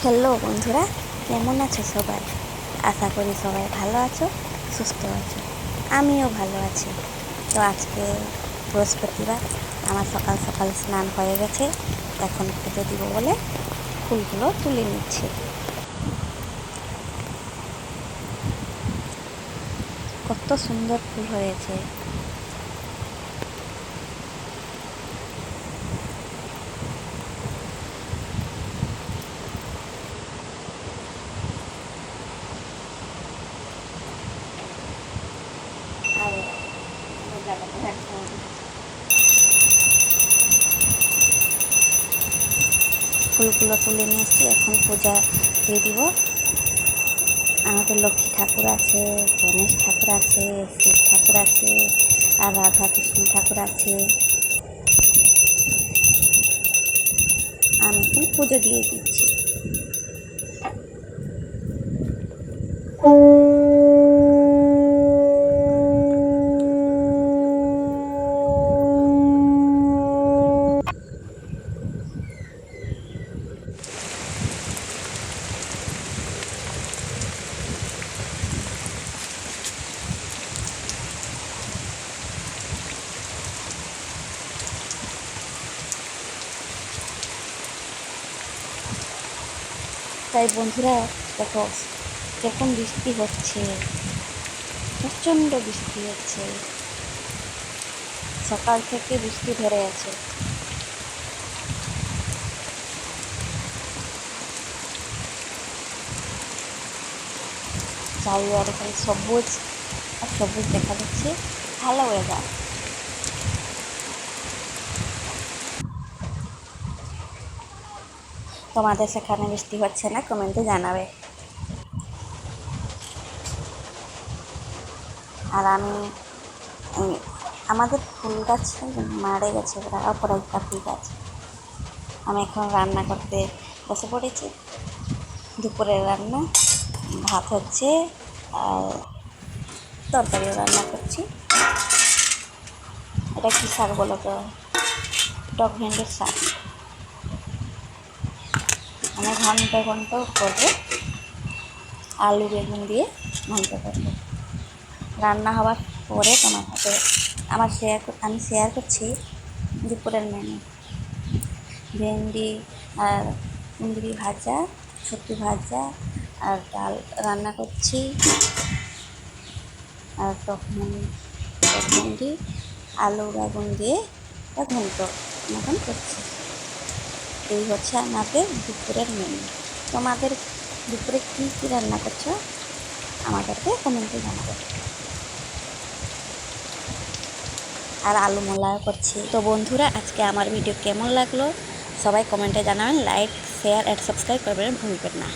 Hello বন্ধুরা, কেমন আছো সবাই? আশা করি সবাই ভালো আছো, সুস্থ আছো। আমিও ভালো আছি। তো আজকে বৃহস্পতিবার, আমার সকাল সকাল স্নান হয়ে গেছে। এখন পুজো দিব বলে ফুলগুলো তুলে নিচ্ছি। কত সুন্দর ফুল হয়েছে। ফুলগুলো তুলে নিয়েছি, এখন পূজা দিয়ে দিব। আমাদের লক্ষ্মী ঠাকুর আছে, গণেশ ঠাকুর আছে, শিব ঠাকুর আছে, আর রাধা কৃষ্ণ ঠাকুর আছে। আমি এখন পুজো দিয়ে দিচ্ছি। তাই বন্ধুরা দেখো যখন বৃষ্টি হচ্ছে, প্রচণ্ড বৃষ্টি হচ্ছে, সকাল থেকে বৃষ্টি ধরে আছে। চারিদিকে খালি সবুজ আর সবুজ দেখা যাচ্ছে, ভালো ওয়েদার। তোমাদের সেখানে বৃষ্টি হচ্ছে না? কমেন্টে জানাবে। আর আমি আমাদের ফুল গাছ মারা গেছে, অপরাজিতা ফুল গাছ। আমি এখন রান্না করতে বসে পড়েছি। দুপুরের রান্না, ভাত হচ্ছে আর তরকারিও রান্না করছি। এটা কী শাক বলো তো? টক ভেন্ডির শাক। আমি ঘন্ট করবো, আলু বেগুন দিয়ে ঘন্ট করবো। রান্না হওয়ার পরে তোমার সাথে আমি শেয়ার করছি দুপুরের মেনু। ভেন্ডি আর কুঁদরি ভাজা, ছটু ভাজা আর ডাল রান্না করছি, আর তখন ভেন্ডি আলু বেগুন দিয়ে ঘন্ট মতন করছি। এই হচ্ছে আমাদের দুপুরের মেনু। তোমাদের দুপুরে কী কী রান্না করছো আমাদেরকে কমেন্টে জানাবে। আর আলু মোলাও করছি। তো বন্ধুরা, আজকে আমার ভিডিও কেমন লাগলো সবাই কমেন্টে জানাবেন। লাইক, শেয়ার অ্যান্ড সাবস্ক্রাইব করবেন ভুলবেন না।